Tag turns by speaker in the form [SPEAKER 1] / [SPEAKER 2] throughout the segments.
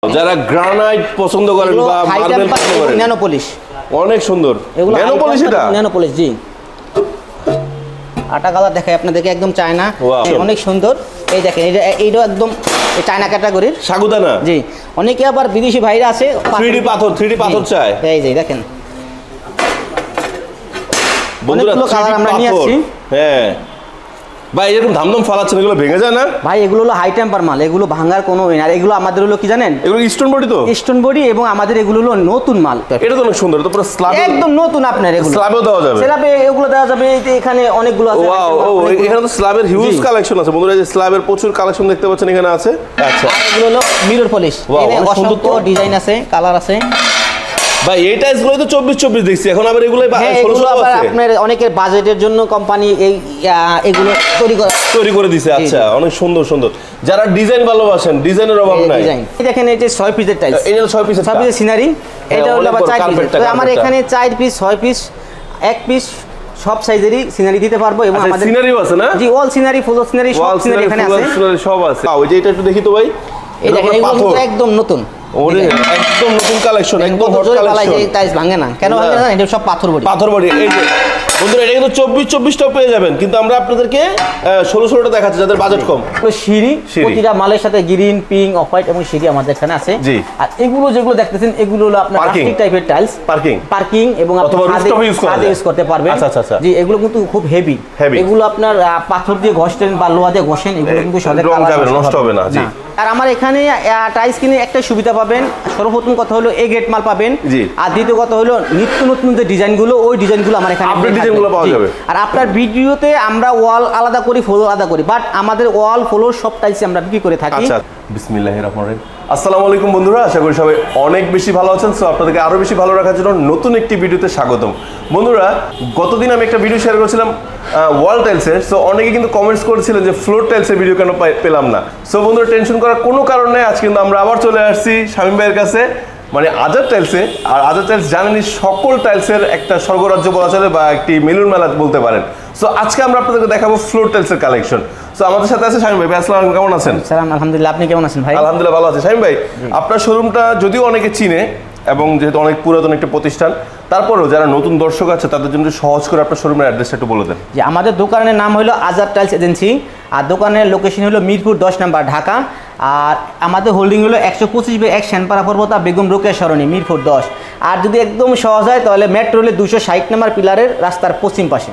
[SPEAKER 1] যারা গ্রানাইট পছন্দ করেন বা মার্বেল পছন্দ করেন,
[SPEAKER 2] ন্যানো পলিশ
[SPEAKER 1] অনেক সুন্দর। ন্যানো পলিশ, এটা
[SPEAKER 2] ন্যানো পলিশ, জি। আটা কালার দেখাই আপনাদেরকে, একদম চায়না, অনেক সুন্দর। এই দেখেন, এইটা একদম চায়না ক্যাটাগরির
[SPEAKER 1] সাগুদানা,
[SPEAKER 2] জি। অনেকে আবার বিদেশি ভাইরা আছে
[SPEAKER 1] 3D পাথর চায়।
[SPEAKER 2] এই যে দেখেন
[SPEAKER 1] বন্ধুরা,
[SPEAKER 2] কালার আমরা নিয়ে আসছি।
[SPEAKER 1] হ্যাঁ ভাই, এরকম ধামধাম ফালাচ্ছেন, এগুলো ভেঙে যায় না
[SPEAKER 2] ভাই? এগুলো হলো হাই টেম্পার মাল, এগুলো ভাঙার কোনো ওয়ে না। আর এগুলো আমাদের হলো কি জানেন,
[SPEAKER 1] এগুলো স্টোন বডি, তো
[SPEAKER 2] স্টোন বডি, এবং আমাদের এগুলো হলো নতুন মাল।
[SPEAKER 1] এটা তো অনেক সুন্দর, তো পুরো স্ল্যাব,
[SPEAKER 2] একদম নতুন। আপনার এগুলো
[SPEAKER 1] স্ল্যাবেও দেওয়া যাবে,
[SPEAKER 2] স্ল্যাবে এগুলো দেওয়া যাবে। এই যে এখানে অনেকগুলো আছে।
[SPEAKER 1] ওয়াও, এখানে তো স্ল্যাবের হিউজ কালেকশন আছে বন্ধুরা। এই যে স্ল্যাবের প্রচুর কালেকশন দেখতে পাচ্ছেন এখানে আছে। আচ্ছা,
[SPEAKER 2] এগুলো হলো মিরর পলিশ, অসংখ্য ডিজাইন আছে, কালার আছে।
[SPEAKER 1] ভাই এই টাইলসগুলো তো 24 দেখছি, এখন আবার এগুলো 16 আছে।
[SPEAKER 2] আপনার অনেকের বাজেটের জন্য কোম্পানি এই এগুলো তৈরি করে দিয়েছে।
[SPEAKER 1] আচ্ছা, অনেক সুন্দর সুন্দর। যারা ডিজাইন ভালোবাসেন, ডিজাইনের অভাব নাই।
[SPEAKER 2] দেখেন, এই যে 6 পিসের টাইলস,
[SPEAKER 1] এটা 6 পিসের
[SPEAKER 2] সিনারি। এটা হলো আবার 4 পিস। তো আমার এখানে 4 পিস, 6 পিস, 1 পিস সব সাইজেরই সিনারি দিতে পারবো। এবং আমাদের
[SPEAKER 1] সিনারিও আছে না?
[SPEAKER 2] জি, অল সিনারি, ফুল সিনারি, সব সিনারি এখানে আছে।
[SPEAKER 1] সিনারি সব আছে। ওই যে এটা একটু দেখি তো ভাই।
[SPEAKER 2] এই দেখেন, এগুলো একদম নতুন,
[SPEAKER 1] ওরে একদম নতুন কালেকশন, একদম হট কালেকশন।
[SPEAKER 2] এই টাইলস ভাঙে না কেন? ভাঙে না, এটা সব পাথর বডি।
[SPEAKER 1] এই যে বন্ধুরা, এটা কিন্তু 24টা পেয়ে যাবেন, কিন্তু আমরা আপনাদেরকে 16টা দেখাচ্ছি যাদের বাজেট কম।
[SPEAKER 2] সিঁড়ি, প্রতিটা মালের সাথে গ্রিন, পিঙ্ক, অফ হোয়াইট এবং সিঁড়ি আমাদের এখানে আছে।
[SPEAKER 1] জি।
[SPEAKER 2] আর এগুলো যেগুলো দেখতেছেন, এগুলো হলো আপনার প্লাস্টিক টাইপের টাইলস, পার্কিং এবং ছাদে ইউজ করতে পারবেন।
[SPEAKER 1] আচ্ছা।
[SPEAKER 2] জি, এগুলো কিন্তু খুব হেভি। এগুলো আপনার পাথর দিয়ে ঘষেন বা লোহা দিয়ে ঘষেন, এগুলো কিন্তু সহজে
[SPEAKER 1] নষ্ট হবে না। জি।
[SPEAKER 2] আর আমার এখানে টাইলস কিনে একটা সুবিধা পাবেন। সর্বপ্রথম কথা হলো এ গ্রেড মাল পাবেন। আর দ্বিতীয় কথা হলো নিত্য নতুন যে ডিজাইনগুলো, ওই ডিজাইনগুলো আমার এখানে
[SPEAKER 1] পাওয়া যাবে।
[SPEAKER 2] আর আপনার ভিডিওতে আমরা ওয়াল আলাদা করি, ফ্লোর আলাদা করি, বাট আমাদের ওয়াল ফ্লোর সব টাইলস আমরা বিক্রি করে থাকি।
[SPEAKER 1] আচ্ছা, বিসমিল্লাহির রহমানির রহিম। আসসালামু আলাইকুম বন্ধুরা, আশা করি সবাই অনেক বেশি ভালো আছেন। সো আপনাদেরকে আরো বেশি ভালো রাখার জন্য নতুন একটি ভিডিওতে স্বাগতম। বন্ধুরা, গতদিন আমি একটা ভিডিও শেয়ার করেছিলাম ওয়াল টাইলসের। সো অনেকে কিন্তু কমেন্টস করেছিলেন যে ফ্লোর টাইলসের ভিডিও কেন পেলাম না। সো বন্ধুরা, টেনশন করার কোনো কারণ নেই। আজ কিন্তু আমরা আবার চলে আসছি শামীম ভাইয়ের কাছে, মানে আজাদ টাইলসে। আর আজাদ টাইলস জানেনই সকল টাইলসের একটা স্বর্গরাজ্য বলা চলে, বা একটি মিলন মেলা বলতে পারেন। সো আজকে আমরা আপনাদেরকে দেখাবো ফ্লোর টাইলসের কালেকশন। সো আমাদের সাথে আছে শামীম ভাই। আসসালামু আলাইকুম, কেমন আছেন?
[SPEAKER 2] সালাম, আলহামদুলিল্লাহ। আপনি কেমন আছেন ভাই?
[SPEAKER 1] আলহামদুলিল্লাহ, ভালো আছি। শামীম ভাই, আপনার শোরুমটা যদিও অনেকে চিনে, এবং যেহেতু অনেক পুরাতন একটা প্রতিষ্ঠান, তারপরেও যারা নতুন দর্শক আছে তাদের জন্য সহজ করে আপনার শোরুমের অ্যাড্রেসটা একটু বলে দেন।
[SPEAKER 2] যে আমাদের দোকানের নাম হলো আজাদ টাইলস এজেন্সি, আর দোকানের লোকেশন হলো মিরপুর 10 নম্বর, ঢাকা। আর আমাদের হোল্ডিং হলো 125/1 শ্যানপাড়া পর্বতা, বেগম রোকেয়া সরণি, মিরপুর 10। আর যদি একদম সহজ হয় তাহলে মেট্রো রেলের 260 নম্বর পিলারের রাস্তার পশ্চিম পাশে।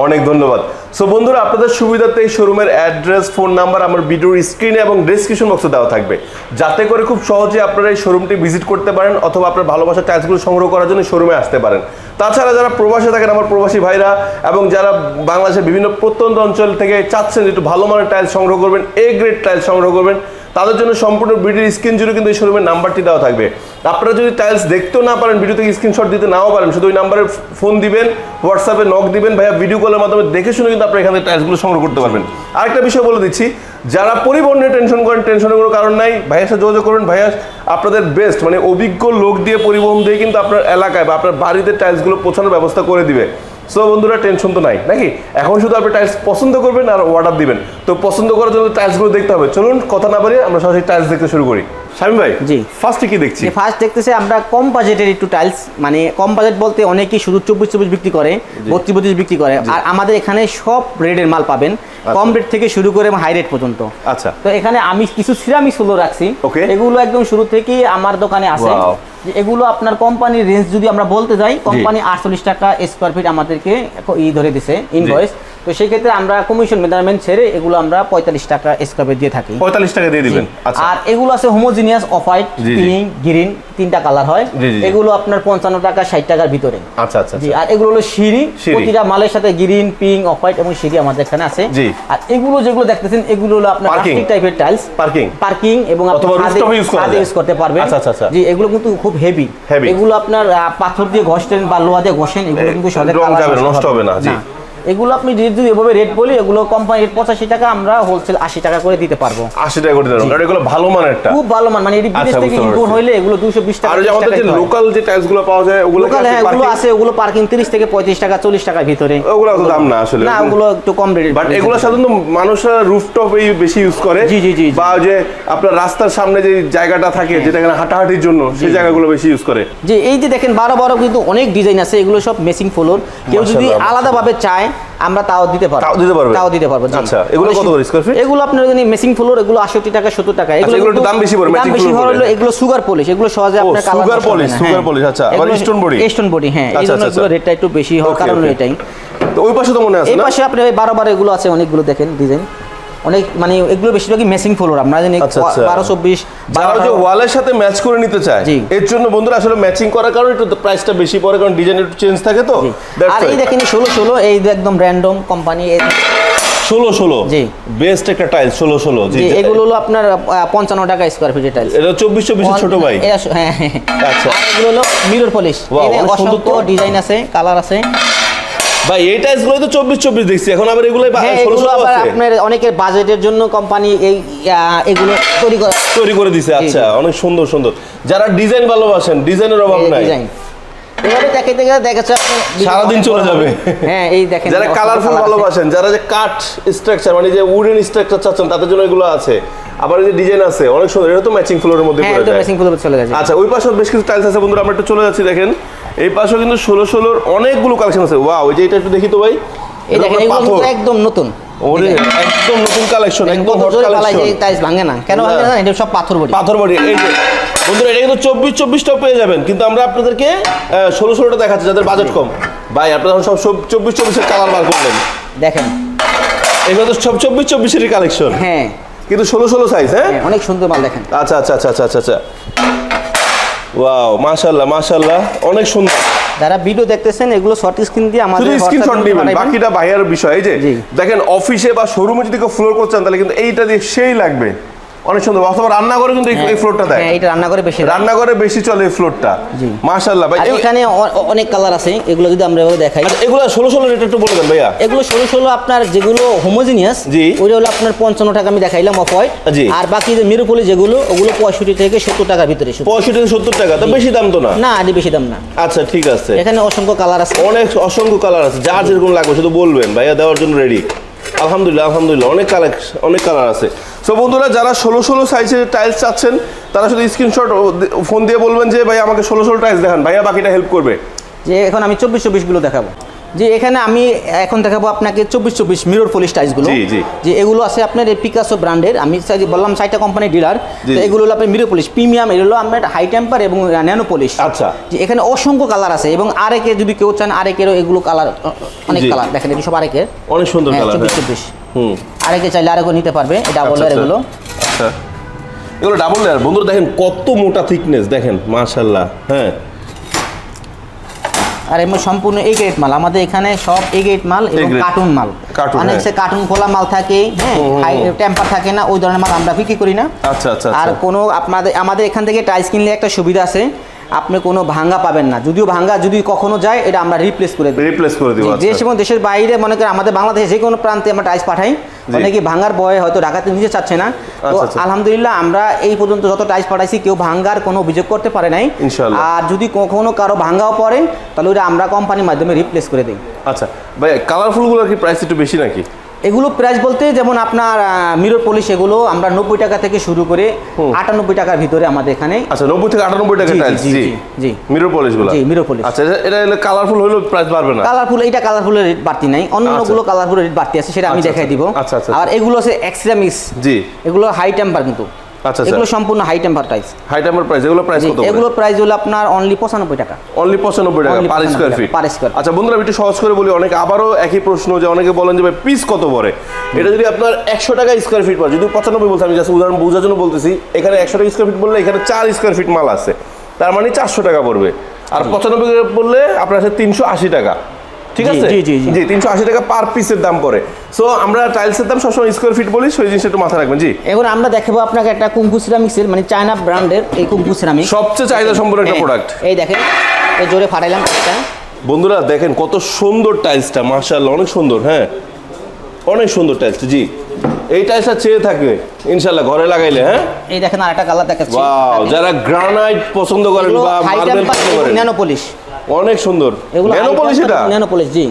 [SPEAKER 1] অনেক ধন্যবাদ। সো বন্ধুরা, আপনাদের সুবিধাতে এই শোরুমের অ্যাড্রেস, ফোন নাম্বার আমার ভিডিওর স্ক্রিনে এবং ডেসক্রিপশন বক্সে দেওয়া থাকবে, যাতে করে খুব সহজে আপনারা এই শোরুমটি ভিজিট করতে পারেন, অথবা আপনার ভালোবাসার টাইলসগুলো সংগ্রহ করার জন্য শোরুমে আসতে পারেন। তাছাড়া যারা প্রবাসে থাকেন, আমার প্রবাসী ভাইরা, এবং যারা বাংলাদেশের বিভিন্ন প্রত্যন্ত অঞ্চল থেকে চাচ্ছেন একটু ভালো মানের টাইলস সংগ্রহ করবেন, এ গ্রেড টাইলস সংগ্রহ করবেন, তাদের জন্য সম্পূর্ণ ভিডিওর স্ক্রিন জুড়ে কিন্তু এই শোরুমের নাম্বারটি দেওয়া থাকবে। আপনারা যদি টাইলস দেখতেও না পারেন, ভিডিও থেকে স্ক্রিনশট দিতে নাও পারেন, শুধু ওই নাম্বারে ফোন দিবেন, হোয়াটসঅ্যাপে নক দিবেন, ভাইয়া ভিডিও কলের মাধ্যমে দেখে শুনে কিন্তু আপনারা এখান থেকে টাইলসগুলো সংগ্রহ করতে পারবেন। আরেকটা বিষয় বলে দিচ্ছি, যারা পরিবহন নিয়ে টেনশন করেন, টেনশনের কোনো কারণ নাই, ভাইয়ার সাথে যোগাযোগ করুন। ভাইয়া আপনাদের বেস্ট, মানে অভিজ্ঞ লোক দিয়ে, পরিবহন দিয়ে কিন্তু আপনার এলাকায় বা আপনার বাড়িতে টাইলসগুলো পৌঁছানোর ব্যবস্থা করে দিবে। সো বন্ধুরা, টেনশন তো নাই নাকি? এখন শুধু আপনি টাইলস পছন্দ করবেন আর অর্ডার দিবেন। তো পছন্দ করার জন্য টাইলসগুলো দেখতে হবে। চলুন কথা না বাড়িয়ে আমরা সরাসরি টাইলস দেখতে শুরু করি। শামীম ভাই, জি, ফার্স্টে কি দেখছি?
[SPEAKER 2] ফার্স্ট দেখতেছে আমরা কম বাজেটের একটু টাইলস, মানে কম বাজেট বলতে অনেকেই শুধু 24 বিক্রি করে, 32 বিক্রি করে। আর আমাদের এখানে সব রেটের মাল পাবেন, কম রেট থেকে শুরু করে হাই রেট পর্যন্ত। আচ্ছা, তো এখানে আমি কিছু সিরামিক সোলো রাখছি, এগুলো একদম শুরু থেকে আমার দোকানে আছে। এগুলো আপনার কোম্পানির রেঞ্জ যদি আমরা বলতে যাই, কোম্পানি 48 টাকা স্কোয়ার ফিট আমাদেরকে ধরে দিছে ইনভয়েস। তো সেই ক্ষেত্রে আমরা কমিশন মেজারমেন্ট ছেড়ে এগুলো আমরা 45 টাকা স্কোয়ার ফিট দিয়ে থাকি।
[SPEAKER 1] 45 টাকা দিয়ে দিবেন।
[SPEAKER 2] আর এগুলো আছে homogeneous, off white, pink, green, 3টা কালার হয়। এগুলো আপনার 55 টাকা 60 টাকার ভিতরে। আচ্ছা। আর এগুলো হলো সিঁড়ি, প্রতিটা মালের সাথে গ্রিন, পিঙ্ক, অফ হোয়াইট এবং সিঁড়ি আমাদের এখানে আছে। আর এগুলো যেগুলো দেখতেছেন, এগুলো হলো আপনার প্লাস্টিক টাইপের টাইলস, পার্কিং এবং ছাদে ইউজ করতে পারবেন। আচ্ছা। জি, এগুলো কিন্তু খুব হেভি। এগুলো আপনার পাথর দিয়ে ঘষেন বা লোহা দিয়ে ঘষেন, এগুলো কিন্তু সহজে
[SPEAKER 1] নষ্ট হবে না। জি।
[SPEAKER 2] এগুলো আপনি যদি এভাবে রেট বলি, এগুলো কোম্পানি রেট 85 টাকা, আমরা হোলসেল 80 টাকা করে দিতে পারবো।
[SPEAKER 1] 80 টাকা করে দিতে পারবো, এগুলো ভালো মানেরটা,
[SPEAKER 2] খুব ভালো মান, মানে এটি বিদেশ থেকে ইম্পোর্ট হইলে এগুলো 220 টাকা।
[SPEAKER 1] আর যে আমাদের যে লোকাল যে টাইলস গুলো পাওয়া যায় ওগুলো
[SPEAKER 2] এগুলো আছে, ওগুলো পার্কিং 30 থেকে 35 টাকা 40 টাকার ভিতরে,
[SPEAKER 1] ওগুলো তো দাম না আসলে,
[SPEAKER 2] না ওগুলো একটু কম রেট।
[SPEAKER 1] বাট এগুলো সাধারণত মানুষরা রুফটপ এই বেশি ইউজ করে, বা যে আপনার রাস্তার সামনে যে জায়গাটা থাকে যেটা এখানে হাঁটাহাঁটির জন্য সেই জায়গাগুলো বেশি ইউজ করে।
[SPEAKER 2] যে এই যে দেখেন বড় বড় কিন্তু অনেক ডিজাইন আছে, এগুলো সব মেসিং ফ্লোর, কেউ যদি আলাদাভাবে চায় আমরা তাও দিতে পারবো, তাও দিতে পারবো।
[SPEAKER 1] আচ্ছা, এগুলো কত করে স্কয়ার ফিট?
[SPEAKER 2] এগুলো আপনার যদি মেসিং ফ্লোর, এগুলো 68 টাকা 70 টাকা।
[SPEAKER 1] এগুলো একটু দাম বেশি পড়ে,
[SPEAKER 2] মেসিং ফ্লোর হলো এগুলো সুগার পলিশ, এগুলো সহজে আপনার কালার
[SPEAKER 1] সুগার পলিশ। আচ্ছা, আবার স্টোন বডি,
[SPEAKER 2] হ্যাঁ, এই জন্য এগুলো রেটটা একটু বেশি হওয়ার কারণ এটাই।
[SPEAKER 1] তো ওই পাশে তো মনে আছে না,
[SPEAKER 2] এই পাশে আপনি 12 এগুলো আছে অনেকগুলো, দেখেন ডিজাইন অনেক, মানে এগুলো বেশিরভাগই মেসিং ফ্লোর, আমরা জানি 12-24
[SPEAKER 1] যারা যে ওয়ালের সাথে ম্যাচ করে নিতে চায়, এর জন্য বন্ধুরা আসলে ম্যাচিং করার কারণে একটু প্রাইসটা বেশি পড়ে, কারণ ডিজাইন একটু চেঞ্জ থাকে তো।
[SPEAKER 2] আর এই দেখেন 16 এই একদম র‍্যান্ডম কোম্পানি
[SPEAKER 1] 16 জি বেস্ট একটা টাইলস 16 জি,
[SPEAKER 2] এগুলো হলো আপনার 55 টাকা স্কয়ার ফিটের টাইলস।
[SPEAKER 1] এটা 24 ছোট ভাই,
[SPEAKER 2] হ্যাঁ
[SPEAKER 1] আচ্ছা,
[SPEAKER 2] এগুলো হলো মিরর পলিশ, অসংখ্য ডিজাইন আছে, কালার আছে
[SPEAKER 1] ভাই। এই টাইলসগুলো তো 24 দেখছি, এখন আবার এগুলো 16
[SPEAKER 2] আবার আপনার অনেকের বাজেটের জন্য কোম্পানি এই এগুলো তৈরি করে
[SPEAKER 1] দিয়েছে। আচ্ছা, অনেক সুন্দর সুন্দর, যারা ডিজাইন ভালোবাসেন, ডিজাইনের অভাব নাই,
[SPEAKER 2] এভাবে দেখাচ্ছে
[SPEAKER 1] সারা দিন চলে যাবে।
[SPEAKER 2] হ্যাঁ, এই দেখেন
[SPEAKER 1] যারা কালারফুল ভালোবাসেন, যারা যে কাট স্ট্রাকচার মানে যে উডেন স্ট্রাকচার চাচ্ছেন, তাদের জন্য এগুলো আছে। আবার এই যে ডিজাইন আছে অনেক সুন্দর, এটা তো ম্যাচিং ফ্লোরের মধ্যে পড়ে যায়,
[SPEAKER 2] ম্যাচিং ফ্লোরে চলে যায়।
[SPEAKER 1] আচ্ছা, ওই পাশে বেশ কিছু টাইলস আছে বন্ধুরা, আমরা একটু চলে যাচ্ছি। দেখেন এই পাশেও কিন্তু 16 অনেকগুলো কালেকশন আছে। ওয়াও, ওই যে এটা একটু দেখি তো ভাই,
[SPEAKER 2] এই দেখেন এগুলো একদম নতুন,
[SPEAKER 1] ওরে একদম নতুন কালেকশন, একদম হট কালেকশন।
[SPEAKER 2] এই টাইলস ভাঙে না, কেন ভাঙে না? এটা সব পাথর বডি।
[SPEAKER 1] এই যে বন্ধুরা, এটা কিন্তু 24 পেয়ে যাবেন, কিন্তু আমরা আপনাদেরকে 16টা দেখাচ্ছি যাদের বাজেট কম। ভাই আপনারা সব 24 এর কালার বার করলেন,
[SPEAKER 2] দেখেন
[SPEAKER 1] এগুলো তো সব 24 এর কালেকশন,
[SPEAKER 2] হ্যাঁ,
[SPEAKER 1] কিন্তু 16 সাইজ। হ্যাঁ,
[SPEAKER 2] অনেক সুন্দর মাল, দেখেন।
[SPEAKER 1] আচ্ছা আচ্ছা আচ্ছা আচ্ছা আচ্ছা, ওয়াও, মাশাআল্লাহ মাশাআল্লাহ, অনেক সুন্দর।
[SPEAKER 2] যারা ভিডিও দেখতেছেন এগুলো শর্ট স্ক্রিন দিয়ে আমাদের
[SPEAKER 1] স্ক্রিনশট নেবেন, বাকিটা বাইরের বিষয়। এই যে দেখেন অফিসে বা শোরুমে যদি কেউ ফ্লোর করছেন, তাহলে কিন্তু এইটা দিয়ে সেই লাগবে, অনেক সুন্দর। অথবা রান্নাঘরে কিন্তু এই ফ্লোরটা দেয়,
[SPEAKER 2] হ্যাঁ, এটা রান্নাঘরে বেশি
[SPEAKER 1] চলে এই ফ্লোরটা। মাশাআল্লাহ ভাই,
[SPEAKER 2] এখানে অনেক কালার আছে, এগুলো যদি আমরা দেখাই।
[SPEAKER 1] এগুলো 16 রেট একটু বলে দেন ভাইয়া।
[SPEAKER 2] এগুলো 16 আপনার যেগুলো হোমোজিনিয়াস, ওইটা হলো আপনার 55 টাকা আমি দেখাইলাম অফ হোয়াইট। আর বাকি যে মিররপলি যেগুলো, ওগুলো 65 থেকে 70 টাকার ভিতরে।
[SPEAKER 1] 65 থেকে 70 টাকা, তো বেশি দাম তো না?
[SPEAKER 2] না, এটি বেশি দাম না।
[SPEAKER 1] আচ্ছা, ঠিক আছে।
[SPEAKER 2] এখানে অসংখ্য কালার আছে,
[SPEAKER 1] অসংখ্য কালার আছে, যার যেরকম লাগবে শুধু বলবেন, ভাইয়া দেওয়ার জন্য রেডি। আলহামদুলিল্লাহ আলহামদুলিল্লাহ, অনেক কালার আছে। সো বন্ধুরা, যারা 16 সাইজের টাইলস চাচ্ছেন, তারা শুধু স্ক্রিনশট ফোন দিয়ে বলবেন যে ভাই আমাকে 16 টাইলস দেখান, ভাইয়া বাকিটা হেল্প করবে।
[SPEAKER 2] যে এখন আমি 24 গুলো দেখাবো। যে এখানে আমি এখন দেখাবো আপনাকে 24 মিরর পলিশ টাইলসগুলো। যে এগুলো আছে আপনার পিকাসো ব্র্যান্ডের, আমি বললাম 6টা কোম্পানির ডিলার। তো এগুলো হলো আপনার মিরর পলিশ প্রিমিয়াম, এগুলো আপনার হাই টেম্পার এবং ন্যানো পলিশ।
[SPEAKER 1] আচ্ছা,
[SPEAKER 2] যে এখানে অসংখ্য কালার আছে, এবং আরেকের যদি কেউ চান আরেকেরও এগুলো কালার, অনেক কালার দেখেন, এগুলো সব আরেকের,
[SPEAKER 1] অনেক সুন্দর কালার।
[SPEAKER 2] 24 আরেকে চাইলে আরেকও নিতে পারবে, ডাবল লেয়ার এগুলো।
[SPEAKER 1] আচ্ছা, এগুলো ডাবল লেয়ার বন্ধুরা, দেখেন কত মোটা থিকনেস, দেখেন মাশাআল্লাহ। হ্যাঁ,
[SPEAKER 2] আর এমন সম্পূর্ণ এ গ্রেড মাল, আমাদের এখানে সব এ গ্রেড মাল এবং কার্টুন মাল। অনেক সে কার্টুন খোলা মাল থাকে, হ্যাঁ, হাই টেম্পার থাকে না, ওই ধরনের মাল আমরা বিক্রি করি না।
[SPEAKER 1] আচ্ছা আচ্ছা।
[SPEAKER 2] আর কোনো আমাদের এখান থেকে টাইলস কিনলে একটা সুবিধা আছে, আপনি কোনো ভাঙ্গা পাবেন না। যদিও ভাঙ্গা যদি কখনো যায়, এটা আমরা রিপ্লেস করে দিই। দেশ এবং দেশের বাইরে, মনে করেন আমাদের বাংলাদেশে যে কোনো প্রান্তে আমরা টাইলস পাঠাই। অনেকে ভাঙ্গার ভয়ে হয়তো ঢাকাতে নিতে চাচ্ছে না। তো আলহামদুলিল্লাহ, আমরা এই পর্যন্ত যত টাইলস পাঠাইছি, কেউ ভাঙ্গার কোনো অভিযোগ করতে পারে নাই। আর যদি কখনো কারো ভাঙ্গাও পড়ে, তাহলে ওটা আমরা কোম্পানির মাধ্যমে রিপ্লেস করে দিই।
[SPEAKER 1] আচ্ছা ভাই, কালারফুলগুলোর কি প্রাইস একটু বেশি নাকি?
[SPEAKER 2] এগুলো প্রাইস বলতে যেমন আপনার মিরর পলিশ, এগুলো আমরা 90 টাকা থেকে শুরু করে 98 টাকার ভিতরে আমাদের এখানে।
[SPEAKER 1] আচ্ছা, 90 থেকে 98 টাকা টাইলস। জি, মিরর পলিশগুলো।
[SPEAKER 2] জি, মিরর পলিশ।
[SPEAKER 1] আচ্ছা, এটা কালারফুল হলো প্রাইস বাড়বে না?
[SPEAKER 2] এটা কালারফুলের রেট বাড়তি নাই, অন্যগুলো কালারফুলের রেট বাড়তি আছে, সেটা আমি দেখাই দিব।
[SPEAKER 1] আচ্ছা আচ্ছা।
[SPEAKER 2] আর এগুলো আছে এক্সট্রামিক্স। জি, এগুলো হাই টেম্পার কিন্তু।
[SPEAKER 1] আচ্ছা,
[SPEAKER 2] এগুলো সম্পূর্ণ high temper tiles.
[SPEAKER 1] High temper price, এগুলো প্রাইস কত?
[SPEAKER 2] এগুলো প্রাইস হলো আপনার অনলি 95 টাকা।
[SPEAKER 1] অনলি 95 টাকা পার স্কয়ার ফিট। আচ্ছা বন্ধুরা, একটু সহজ করে বলি, অনেকে আবারও একই প্রশ্ন, যে অনেকে বলেন যে ভাই পিস কত পড়ে। এটা যদি আপনার 100 টাকা স্কয়ার ফিট পড়ে, যদি 95 বলতে, আমি জাস্ট উদাহরণ বোঝার জন্য বলতেছি, এখানে 100 টাকা স্কয়ার ফিট বললে এখানে 4 স্কয়ার ফিট মাল আছে, তার মানে 400 টাকা পড়বে। আর 95 টাকা বললে আপনার আছে 380 টাকা। ঠিক আছে, জি 380 টাকা পার পিসের দাম পড়ে। সো আমরা টাইলসের দাম সবসময় স্কয়ার ফিট বলি, সেই জিনিসটা একটু মাথায় রাখবেন। জি,
[SPEAKER 2] এখন আমরা দেখাবো আপনাকে একটা কুংফু সিরামিক্সের, মানে চায়না ব্র্যান্ডের এই কুংফু সিরামিক,
[SPEAKER 1] সবচেয়ে চাহিদা সম্পন্ন একটা প্রোডাক্ট।
[SPEAKER 2] এই দেখেন, এই জোরে ফাটাইলাম একটা।
[SPEAKER 1] বন্ধুরা দেখেন কত সুন্দর টাইলসটা, মাশাআল্লাহ অনেক সুন্দর। হ্যাঁ অনেক সুন্দর টাইলস। জি এই টাইলসটা চেয়ে থাকবে ইনশাআল্লাহ ঘরে লাগাইলে। হ্যাঁ
[SPEAKER 2] এই দেখেন আরেকটা কালার দেখাচ্ছি।
[SPEAKER 1] ওয়াও, যারা গ্রানাইট পছন্দ করেন বা মার্বেল পছন্দ করেন,
[SPEAKER 2] ন্যানো পলিশ
[SPEAKER 1] অনেক সুন্দর।
[SPEAKER 2] এগুলো
[SPEAKER 1] ন্যানো পলিশ, এটা
[SPEAKER 2] ন্যানো পলিশ। জি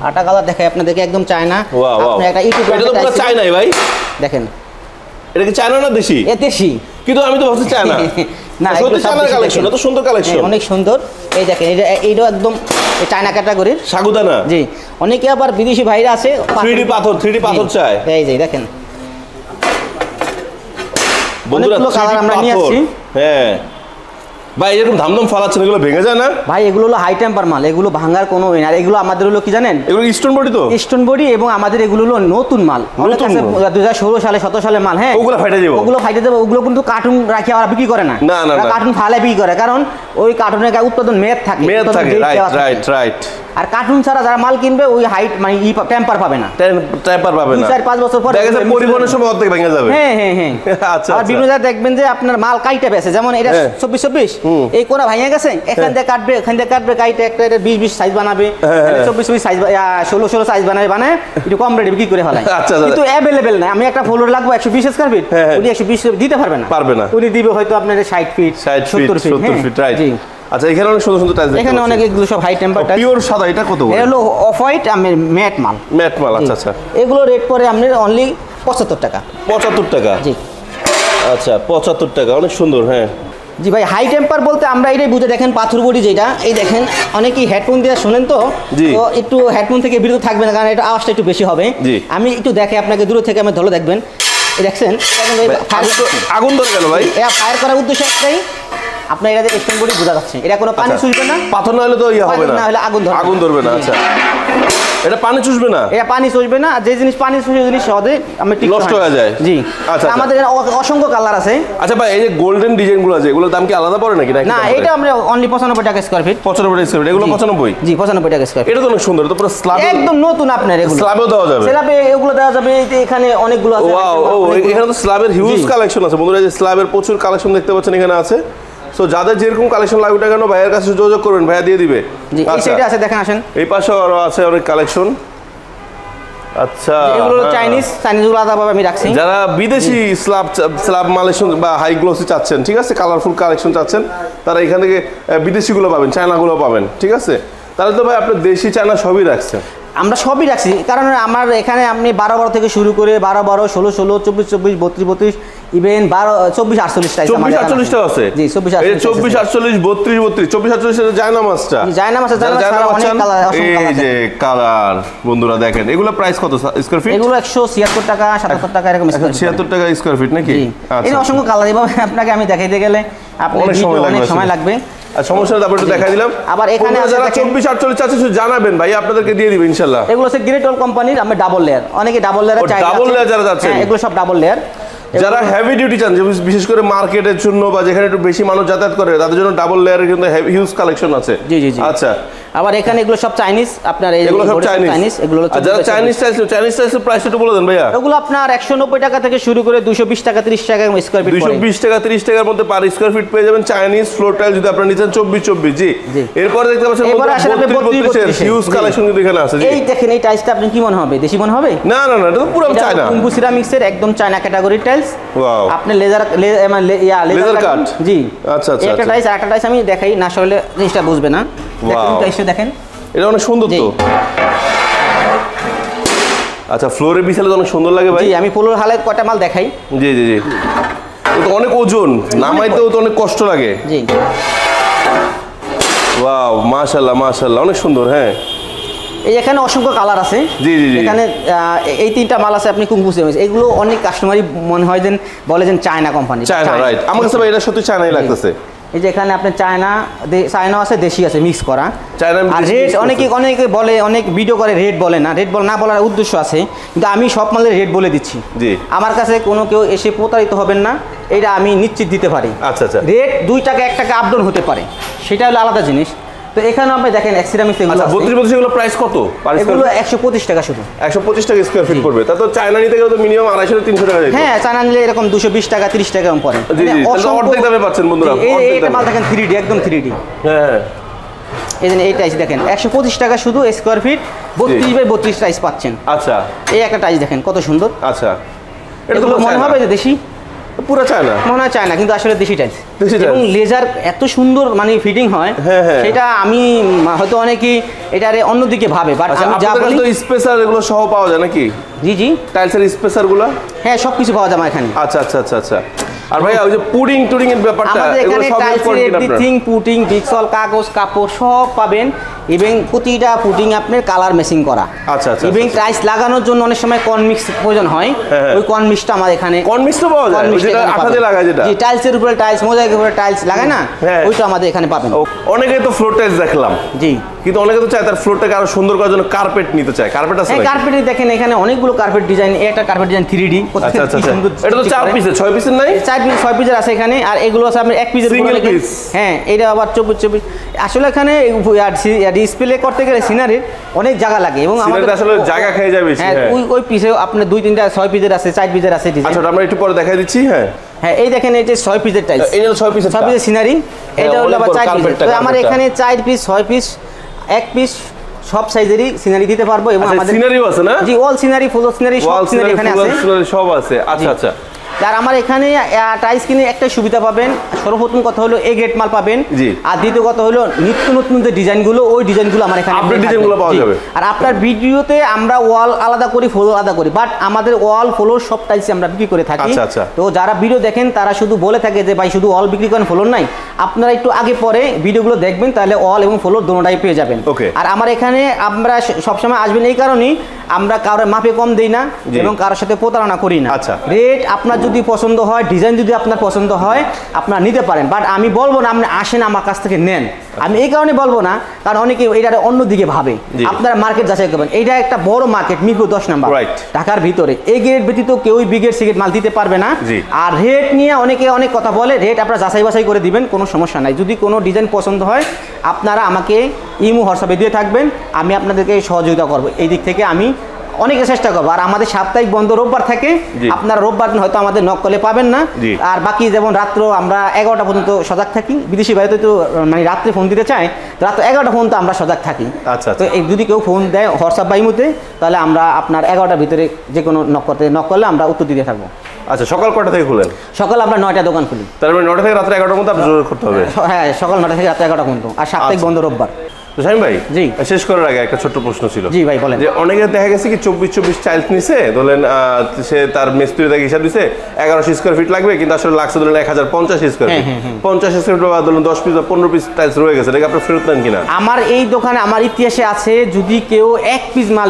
[SPEAKER 2] আটা কালার দেখাই আপনাদেরকে, একদম চায়না।
[SPEAKER 1] ওয়াও ওয়াও,
[SPEAKER 2] আপনি একটা ইউটিউব
[SPEAKER 1] এটা তো পুরো চায়নাই ভাই।
[SPEAKER 2] দেখেন
[SPEAKER 1] এটা কি চায়না না দেশি?
[SPEAKER 2] এ দেশি,
[SPEAKER 1] কিন্তু আমি তো ভাবছি চায়না।
[SPEAKER 2] না
[SPEAKER 1] সত্যি চায়নার কালেকশন, এত সুন্দর কালেকশন,
[SPEAKER 2] অনেক সুন্দর। এই দেখেন এইটা একদম চায়না ক্যাটাগরির
[SPEAKER 1] সাগুদানা।
[SPEAKER 2] জি অনেকে আবার বিদেশি ভাইরা আছে
[SPEAKER 1] 3D পাথর, 3D পাথর চায়।
[SPEAKER 2] এই যে দেখেন
[SPEAKER 1] বন্ধুরা
[SPEAKER 2] অনেকগুলো কালার আমরা নিয়ে আসছি।
[SPEAKER 1] হ্যাঁ ভাই এরকম ধামধাম ফালাচ্ছেন, এগুলো ভেঙে যায় না
[SPEAKER 2] ভাই? এগুলো হলো হাই টেম্পার মাল, এগুলো ভাঙার কোনো ওয়ে না। আর এগুলো আমাদের হলো কি জানেন,
[SPEAKER 1] এগুলো স্টোন বডি তো,
[SPEAKER 2] স্টোন বডি, এবং আমাদের এগুলো হলো নতুন মাল,
[SPEAKER 1] নতুন
[SPEAKER 2] 2016 সালে 17 সালে মাল। হ্যাঁ
[SPEAKER 1] ওগুলো ফাইটে যাবে,
[SPEAKER 2] ওগুলো ফাইটে দেবে। ওগুলো কিন্তু কার্টুন রাখি আর বিক্রি করে না,
[SPEAKER 1] না না না,
[SPEAKER 2] কার্টুন ফালে বিক্রি করে, কারণ ওই কার্টুনের গায়ে উৎপাদন মেয়াদ থাকে,
[SPEAKER 1] রাইট রাইট রাইট।
[SPEAKER 2] আর কার্টুন ছাড়া যারা মাল কিনবে ওই হাইট মানে টেম্পার পাবে না,
[SPEAKER 1] টেম্পার পাবে না।
[SPEAKER 2] 4-5 বছর পর
[SPEAKER 1] দেখা যায় পরিবহনের সময় অর্ধেক ভেঙে যাবে।
[SPEAKER 2] হ্যাঁ হ্যাঁ হ্যাঁ।
[SPEAKER 1] আচ্ছা
[SPEAKER 2] আর বিভিন্ন জায়গায় দেখবেন যে আপনার মাল কাইটে বেছে, যেমন এটা 24-24, এই কোনা ভাঙে গেছে, এখান থেকে কাটবে, এখান থেকে কাটবে, কাইটে একটা 20-20 সাইজ বানাবে, 24-24 সাইজ, 16-16 সাইজ বানায় একটু কম রেটে বিক্রি করে ফেলায়। কিন্তু অ্যাভেলেবেল না। আমি একটা ফ্লোর লাগবো 120 স্কয়ার ফিট, উনি 120 দিতে পারবে না, উনি দিবে হয়তো আপনার 60 ফিট 70 ফিট। রাইট।
[SPEAKER 1] আচ্ছা এখানে অনেক সুন্দর সুন্দর টাইলস,
[SPEAKER 2] এখানে অনেক, এগুলো সব হাই টেম্পার টাইলস।
[SPEAKER 1] পিওর সাদা, এটা কত?
[SPEAKER 2] এটা হলো অফ হোয়াইট আমি ম্যাট মাল।
[SPEAKER 1] ম্যাট মাল, আচ্ছা আচ্ছা।
[SPEAKER 2] এগুলো রেট পড়ে আপনার অনলি 75 টাকা।
[SPEAKER 1] 75 টাকা?
[SPEAKER 2] জি
[SPEAKER 1] আচ্ছা 75 টাকা, অনেক সুন্দর। হ্যাঁ
[SPEAKER 2] জি ভাই, হাই টেম্পার বলতে আমরা এটাই বুঝে, দেখেন পাথর বডি যেটা, এই দেখেন অনেকেই হেডফোন দিয়ে শোনেন তো একটু হেডফোন থেকে বিরত থাকবেন, কারণ এটা আওয়াজটা একটু বেশি হবে। আমি একটু দেখে আপনাকে দূর থেকে আমি ধরে দেখবেন, এই দেখছেন
[SPEAKER 1] আগুন ধরে গেল ভাই।
[SPEAKER 2] এটা ফায়ার করার উদ্দেশ্য একটাই, আপনার এটা স্টোন বডি বোঝা যাচ্ছে, এটা কোনো পানি চুষবে না,
[SPEAKER 1] পাথর না হলে তো ইয়া হবে না,
[SPEAKER 2] না হলে আগুন
[SPEAKER 1] ধরবে না। আচ্ছা এটা পানি চুষবে না?
[SPEAKER 2] এটা পানি চুষবে না, যে জিনিস পানি চুষে জিনিস সহজে আমরা ঠিক
[SPEAKER 1] নষ্ট হয়ে যায়।
[SPEAKER 2] জি
[SPEAKER 1] আচ্ছা,
[SPEAKER 2] আমাদের অসংখ্য কালার আছে।
[SPEAKER 1] আচ্ছা ভাই এই যে গোল্ডেন ডিজাইন গুলো আছে, এগুলোর দাম কি আলাদা পড়ে নাকি?
[SPEAKER 2] না এটা আমরা অনলি 95 টাকা স্কয়ার ফিট।
[SPEAKER 1] 95 টাকা স্কয়ার ফিট, এগুলো 95?
[SPEAKER 2] জি 95 টাকা স্কয়ার ফিট।
[SPEAKER 1] এটা তো অনেক সুন্দর, তো পুরো স্ল্যাব,
[SPEAKER 2] একদম নতুন। আপনার এগুলো
[SPEAKER 1] স্ল্যাবেও দেওয়া যাবে?
[SPEAKER 2] স্ল্যাবে এগুলো দেওয়া যাবে, এই যে এখানে অনেকগুলো আছে।
[SPEAKER 1] ওয়াও, ও এখানে তো স্ল্যাবের হিউজ কালেকশন আছে বন্ধুরা, এই যে স্ল্যাবের প্রচুর কালেকশন দেখতে পাচ্ছেন এখানে আছে। সো যাদের যেরকম কালেকশন লাগবে না কেন ভাইয়ের কাছে যোগাযোগ করবেন, ভাইয়া দিয়ে দিবে।
[SPEAKER 2] জি এই সাইডে আছে, দেখেন আসেন,
[SPEAKER 1] এই পাশেও আরো আছে অনেক কালেকশন। আচ্ছা
[SPEAKER 2] এগুলো চাইনিজ গুলো আলাদাভাবে আমি রাখছি।
[SPEAKER 1] যারা বিদেশি স্ল্যাব মালেশন বা হাই গ্লোসি চাচ্ছেন, ঠিক আছে, কালারফুল কালেকশন চাচ্ছেন, তারা এখান থেকে বিদেশিগুলো পাবেন, চায়নাগুলো পাবেন, ঠিক আছে। তাহলে তো ভাই আপনার দেশি চায়না সবই রাখছেন?
[SPEAKER 2] আমরা সবই রাখছি, কারণ আমার এখানে আপনি 12-12 থেকে শুরু করে 12-12, 16-16, 24-24, 32-32, ইভেন 24-48 টাইপ।
[SPEAKER 1] 24-48 টাও আছে?
[SPEAKER 2] জি 24-48,
[SPEAKER 1] 24-48, 32-32, 24-48 এর জায়নামাজটা,
[SPEAKER 2] জায়নামাজ অনেক কালার,
[SPEAKER 1] এই যে কালার বন্ধুরা দেখেন, এগুলো প্রাইস কত স্কয়ার ফিট?
[SPEAKER 2] এগুলো 176 টাকা 77 টাকা এরকম স্কয়ার ফিট।
[SPEAKER 1] 76 টাকা স্কয়ার ফিট নাকি?
[SPEAKER 2] আচ্ছা এই অসংখ্য কালার, এভাবে আপনাকে আমি দেখাইতে গেলে
[SPEAKER 1] অনেক সময় লাগবে। আর সমস্যা তারপর একটু দেখাই দিলাম।
[SPEAKER 2] আবার এখানে
[SPEAKER 1] যারা 24-48 চাচ্ছে শুধু জানাবেন, ভাই আপনাদেরকে দিয়ে দিবেন ইনশাআল্লাহ।
[SPEAKER 2] এগুলো হচ্ছে গ্রেট অল কোম্পানির, আমরা ডাবল লেয়ার, অনেকে ডাবল লেয়ার চাই,
[SPEAKER 1] ডাবল লেয়ার যারা যাচ্ছে
[SPEAKER 2] এগুলো সব ডাবল লেয়ার।
[SPEAKER 1] যারা হেভি ডিউটি চান, বিশেষ করে মার্কেটের জন্য বা যেখানে একটু বেশি মানুষ যাতায়াত করে, তাদের জন্য ডাবল লেয়ারের কিন্তু হিউজ কালেকশন আছে।
[SPEAKER 2] জি জি জি।
[SPEAKER 1] আচ্ছা
[SPEAKER 2] আবার এখানে এগুলো সব চাইনিজ, আপনার
[SPEAKER 1] এগুলো সব চাইনিজ,
[SPEAKER 2] এগুলো
[SPEAKER 1] যারা চাইনিজ টাইলসের প্রাইস একটু বলে দেন ভাইয়া।
[SPEAKER 2] এগুলো আপনার 190 টাকা থেকে শুরু করে 220 টাকা 30 টাকা স্কয়ার ফিট,
[SPEAKER 1] 220 টাকা 30 টাকার মধ্যে পার স্কয়ার ফিট পেয়ে যাবেন চাইনিজ ফ্লোর টাইল, যদি আপনারা নিচ্ছেন 24-24। জি এরপর দেখতে পাচ্ছেন হিউজ কালেকশন কিন্তু এখানে আছে।
[SPEAKER 2] এই দেখেন এই টাইলসটা আপনি কি মনে হবে, দেশি মনে হবে?
[SPEAKER 1] না না না, এটা তো পুরো চায়না,
[SPEAKER 2] কুম্বু সিরামিক্সের একদম চায়না ক্যাটাগরির টাইলস।
[SPEAKER 1] ওয়াও,
[SPEAKER 2] আপনি লেজার
[SPEAKER 1] কাট।
[SPEAKER 2] জি
[SPEAKER 1] আচ্ছা আচ্ছা,
[SPEAKER 2] একটা টাইলস আরেকটা টাইলস আমি দেখাই, না আসলে জিনিসটা বুঝবে না। দেখেন টাইলসটা দেখেন,
[SPEAKER 1] এটা অনেক সুন্দর তো। আচ্ছা ফ্লোরে বিছালে তো অনেক সুন্দর লাগে ভাই।
[SPEAKER 2] জি আমি ফ্লোর হালে কয়টা মাল দেখাই।
[SPEAKER 1] জি জি জি, তো অনেক ওজন, নামাইতেও তো অনেক কষ্ট লাগে।
[SPEAKER 2] জি
[SPEAKER 1] ওয়াও, মাশাআল্লাহ মাশাআল্লাহ, অনেক সুন্দর। হ্যাঁ
[SPEAKER 2] এই এখানে অসংখ্য কালার আছে।
[SPEAKER 1] জি জি জি,
[SPEAKER 2] এখানে এই তিনটা মাল আছে, আপনি কুম্বু সিরামিক্স, এগুলো অনেক কাস্টমারই মনে হয় যেন বলে যেন চায়না কোম্পানি।
[SPEAKER 1] China, right. আমার কাছে ভাই এটা সত্যি চায়নাই লাগতেছে।
[SPEAKER 2] এই যে এখানে আপনার চায়না আছে, দেশি আছে, মিক্স করা। আর রেট অনেকে বলে, অনেক ভিডিও করে রেট বলে না, রেট না বলার উদ্দেশ্য আছে, কিন্তু আমি সব মালের রেট বলে দিচ্ছি।
[SPEAKER 1] জি
[SPEAKER 2] আমার কাছে কোনো কেউ এসে প্রতারিত হবেন না, এটা আমি নিশ্চিত দিতে পারি।
[SPEAKER 1] আচ্ছা আচ্ছা,
[SPEAKER 2] রেট 2 টাকা 1 টাকা আপ ডাউন হতে পারে, সেটা হলো আলাদা জিনিস। তো এখানে আপনি দেখেন সিরামিক্স এগুলো আছে।
[SPEAKER 1] 32 এগুলো প্রাইস কত?
[SPEAKER 2] এগুলো 125 টাকা শুধু।
[SPEAKER 1] 125 টাকা স্কয়ার ফিট পড়বে। তা তো চায়না নিতে গেলে তো মিনিমাম 250 থেকে 300 টাকা যায়।
[SPEAKER 2] হ্যাঁ চায়না নিলে এরকম 220 টাকা 30 টাকা এরকম পড়ে।
[SPEAKER 1] জি জি, তাহলে অর্ধেক দামে পাচ্ছেন বন্ধুরা।
[SPEAKER 2] এই মাল দেখেন 3D, একদম 3D।
[SPEAKER 1] হ্যাঁ
[SPEAKER 2] এই যে এই টাইলস দেখেন 125 টাকা শুধু স্কোয়ার ফিট, 32 বাই 32 টাইলস পাচ্ছেন।
[SPEAKER 1] আচ্ছা,
[SPEAKER 2] এই একটা টাইলস দেখেন কত সুন্দর।
[SPEAKER 1] আচ্ছা,
[SPEAKER 2] এটা তো মনে হবে যে দেশি,
[SPEAKER 1] পুরো চায় না,
[SPEAKER 2] মনে হয় চায় না, কিন্তু আসলে দেশি টাইলস। এবং লেজার এত সুন্দর মানে ফিটিং হয়, সেটা আমি হয়তো অনেকেই এটারে অন্যদিকে ভাবে, বাট আমি যা বলি
[SPEAKER 1] স্পেশাল এগুলো সহ পাওয়া যায় নাকি?
[SPEAKER 2] জি জি,
[SPEAKER 1] টাইলসের স্পেশাল গুলো,
[SPEAKER 2] হ্যাঁ সব কিছু পাওয়া যায় এখানে।
[SPEAKER 1] আচ্ছা আচ্ছা আচ্ছা আচ্ছা। আর ভাই ওই যে পুডিং টুডিং এর ব্যাপারটা,
[SPEAKER 2] আমাদের এখানে টাইলসের এভরিথিং, পুটিং, বিক্সল, কাগজ, কাপড় সব পাবেন। এবং প্রতিটা পুটিং আপনার কালার ম্যাচিং করা।
[SPEAKER 1] আচ্ছা আচ্ছা।
[SPEAKER 2] এবং টাইলস লাগানোর জন্য অনেক সময় কর্ন মিক্স প্রয়োজন হয়, ওই কর্ন মিক্সটা আমাদের এখানে,
[SPEAKER 1] কর্ন মিক্সটা পাওয়া যায়, যেটা আঠা দিয়ে লাগায়, যেটা
[SPEAKER 2] জি টাইলসের উপরে টাইলস, মোজাইকের উপরে টাইলস লাগায় না, ওইটা আমাদের এখানে পাবেন।
[SPEAKER 1] অনেকেই তো ফ্লোর টাইলস দেখলাম,
[SPEAKER 2] জি,
[SPEAKER 1] কিন্তু অনেকে তো চায় তার ফ্লোরটাকে আরো সুন্দর করার জন্য কার্পেট নিতে চায়। কার্পেট আছে?
[SPEAKER 2] হ্যাঁ কার্পেট দেখেন এখানে অনেকগুলো কার্পেট ডিজাইন, একটা কার্পেট ডিজাইন 3D,
[SPEAKER 1] আচ্ছা আচ্ছা। এটা তো 4 পিসের 6 পিসের নাই?
[SPEAKER 2] 4 পিস 6 পিসের আছে এখানে, আর এগুলো আছে আপনার 1 পিসের
[SPEAKER 1] সিঙ্গেল পিস।
[SPEAKER 2] হ্যাঁ এটা আবার 24 আসলে এখানে ডিসপ্লে করতে গেলে সিনারির অনেক জায়গা লাগে, এবং আমাদের
[SPEAKER 1] আসলে জায়গা খেয়ে যায় বেশি।
[SPEAKER 2] হ্যাঁ ওই পিসে আপনার 2-3টা 6 পিসের আছে, 4 পিসের আছে ডিজাইন।
[SPEAKER 1] আচ্ছা আমরা একটু পরে দেখাই দিচ্ছি। হ্যাঁ
[SPEAKER 2] হ্যাঁ এই দেখেন এই যে 6 পিসের টাইলস,
[SPEAKER 1] এই হলো 6 পিসের
[SPEAKER 2] সিনারি, এটা হলো আবার 4 পিস। তো আমার এখানে 4 পিস, 6 পিস, 1 পিস সব সাইজেরই সিনারি দিতে পারবো। এবং আমাদের
[SPEAKER 1] সিনারিও আছে না?
[SPEAKER 2] জি, অল সিনারি, ফুল সিনারি, সব সিনারি এখানে আছে,
[SPEAKER 1] সব আছে। আচ্ছা আচ্ছা।
[SPEAKER 2] আর আমার এখানে টাইলস কিনে একটা সুবিধা পাবেন, সর্বপ্রথম কথা হলো এ গ্রেড মাল পাবেন, আর দ্বিতীয় কথা হলো নিত্য নতুন যে ডিজাইনগুলো, ওই ডিজাইনগুলো আমার এখানে
[SPEAKER 1] আপডেট ডিজাইনগুলো পাওয়া যাবে।
[SPEAKER 2] আর আপনার ভিডিওতে আমরা ওয়াল আলাদা করি, ফ্লোর আলাদা করি, বাট আমাদের ওয়াল ফ্লোর সব টাইলস আমরা বিক্রি করে থাকি। তো যারা ভিডিও দেখেন তারা শুধু বলে থাকে যে ভাই শুধু ওয়াল বিক্রি করেন, ফ্লোর নাই, আপনারা একটু আগে পরে ভিডিওগুলো দেখবেন, তাহলে ওয়াল এবং ফ্লোর দুটোটাই পেয়ে যাবেন। আর আমার এখানে আমরা সবসময় আসবেন এই কারণেই, আমরা কারোর মাপে কম দেই না এবং কারোর সাথে প্রতারণা করি না। রেট আপনার যদি পছন্দ হয়, ডিজাইন যদি আপনার পছন্দ হয়, আপনারা নিতে পারেন, বাট আমি বলবো না আপনি আসেন আমার কাছ থেকে নেন। আমি এই কারণে বলবো না, কারণ অনেকে এটা অন্যদিকে ভাবে। আপনারা মার্কেট যাচাই করবেন, এইটা একটা বড় মার্কেট, মিরপুর 10 নম্বর ঢাকার ভিতরে। এই গ্রেড ব্যতীত কেউই বিগের সিগেট মাল দিতে পারবে না। আর রেট নিয়ে অনেকে অনেক কথা বলে, রেট আপনারা যাচাই বাছাই করে দিবেন, কোনো সমস্যা নাই। যদি কোনো ডিজাইন পছন্দ হয় আপনারা আমাকে ইমো হোয়াটসঅ্যাপে দিয়ে থাকবেন, আমি আপনাদেরকে সহযোগিতা করবো। এই দিক থেকে আমি অনেক চেষ্টা করবো। আর আমাদের সাপ্তাহিক বন্ধ রোববার থাকে, আপনারা রোববার হয়তো আমাদের নক করলে পাবেন না। আর বাকি যেমন রাত্র আমরা 11টা পর্যন্ত সজাগ থাকি, বিদেশি বাড়িতে তো মানে রাত্রে ফোন দিতে চাই, রাত্র 11টা পর্যন্ত আমরা সজাগ থাকি। তো যদি কেউ ফোন দেয় হোয়াটসঅ্যাপ বা ইমোতে, তাহলে আমরা আপনার 11টার ভিতরে যে কোনো নক করলে আমরা উত্তর দিতে থাকবো।
[SPEAKER 1] আচ্ছা, সকাল কটা থেকে খুলেন?
[SPEAKER 2] সকাল আমরা 9টা দোকান খুলি।
[SPEAKER 1] তার মানে 9টা থেকে রাত্রে 11টার মধ্যে আপনার করতে হবে?
[SPEAKER 2] হ্যাঁ সকাল 9টা থেকে রাত্রে 11টা পর্যন্ত, আর সাপ্তাহিক বন্ধ রোববার।
[SPEAKER 1] তো শামীম ভাই,
[SPEAKER 2] জি
[SPEAKER 1] শেষ করার আগে একটা ছোট্ট প্রশ্ন ছিল।
[SPEAKER 2] জি ভাই বলেন।
[SPEAKER 1] যে অনেকে দেখা গেছে কি 24 টাইলস নিছে, ধরেন সে তার মিস্ত্রি থেকে হিসাব দিছে 1100 স্কয়ার ফিট লাগবে, কিন্তু আসলে লাগছে ধরেন 1050 স্কয়ার ফিট। 50 স্কয়ার ফিট বা ধরেন 10 পিস বা 15 পিস টাইলস রয়ে গেছে, এটাকে আপনি ফেরত দেন কিনা?
[SPEAKER 2] আমার এই দোকানে আমার ইতিহাসে আছে, যদি কেউ 1 পিস মাল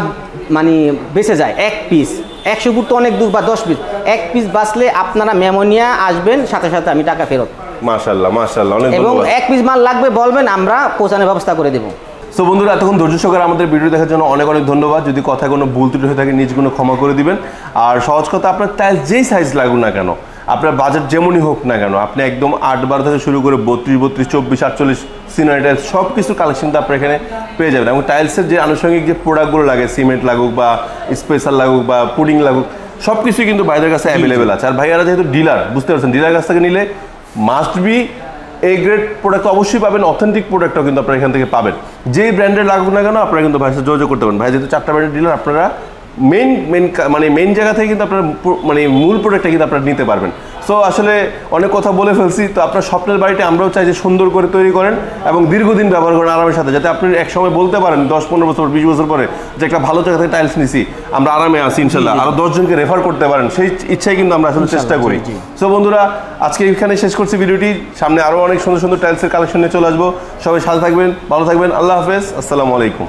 [SPEAKER 2] মানে বেঁচে যায়, 1 পিস, 100 ফুট তো অনেক দূর, বা 10 পিস, 1 পিস বাঁচলে আপনারা মেমোনিয়া আসবেন, সাথে সাথে আমি টাকা ফেরত।
[SPEAKER 1] মাশাআল্লাহ মাশাআল্লাহ, অনেক
[SPEAKER 2] এবং 1 পিস মাল লাগবে বলবেন, আমরা পৌঁছানোর ব্যবস্থা করে দেবো।
[SPEAKER 1] সো বন্ধুরা, এতক্ষণ ধৈর্য সহকারে আমাদের ভিডিও দেখার জন্য অনেক অনেক ধন্যবাদ। যদি কথায় কোনো ভুল ত্রুটি হয়ে থাকে নিজগুলো ক্ষমা করে দিবেন। আর সহজ কথা, আপনার টাইলস যেই সাইজ লাগুক না কেন, আপনার বাজেট যেমনই হোক না কেন, আপনি একদম 8-12 থেকে শুরু করে 32, 24, 48 সিনারি টাইলস সব কিছু কালেকশনটা আপনার এখানে পেয়ে যাবেন। এবং টাইলসের যে আনুষঙ্গিক যে প্রোডাক্টগুলো লাগে, সিমেন্ট লাগুক বা স্পেশাল লাগুক বা পুডিং লাগুক, সব কিছুই কিন্তু ভাইদের কাছে অ্যাভেলেবেল আছে। আর ভাইয়ারা যেহেতু ডিলার, বুঝতে পারছেন, ডিলার কাছ থেকে নিলে মাস্ট বি এই গ্রেড প্রোডাক্ট অবশ্যই পাবেন, অথেন্টিক প্রোডাক্টও কিন্তু আপনারা এখান থেকে পাবেন। যেই ব্র্যান্ডের লাগুক না কেন, আপনারা কিন্তু ভাইয়ের সাথে যোগাযোগ করতে পারেন। ভাই যেহেতু 4টা ব্র্যান্ডের ডিলার, আপনারা মেইন জায়গা থেকে কিন্তু আপনার মানে মূল প্রোডাক্টটা কিন্তু আপনারা নিতে পারবেন। সো আসলে অনেক কথা বলে ফেলছি। তো আপনার স্বপ্নের বাড়িটা আমরাও চাই যে সুন্দর করে তৈরি করেন এবং দীর্ঘদিন ব্যবহার করেন আরামের সাথে, যাতে আপনি এক সময় বলতে পারেন 10-15 বছর 20 বছর পরে যে একটা ভালো জায়গা থেকে টাইলস নিছি, আমরা আরামে আছি ইনশাল্লাহ, আরো 10 জনকে রেফার করতে পারেন, সেই ইচ্ছাই কিন্তু আমরা আসলে চেষ্টা করি। সো বন্ধুরা, আজকে এখানে শেষ করছি ভিডিওটি। সামনে আরো অনেক সুন্দর সুন্দর টাইলসের কালেকশন নিয়ে চলে আসবো। সবাই সাথে থাকবেন, ভালো থাকবেন, আল্লাহ হাফেজ, আসসালামু আলাইকুম।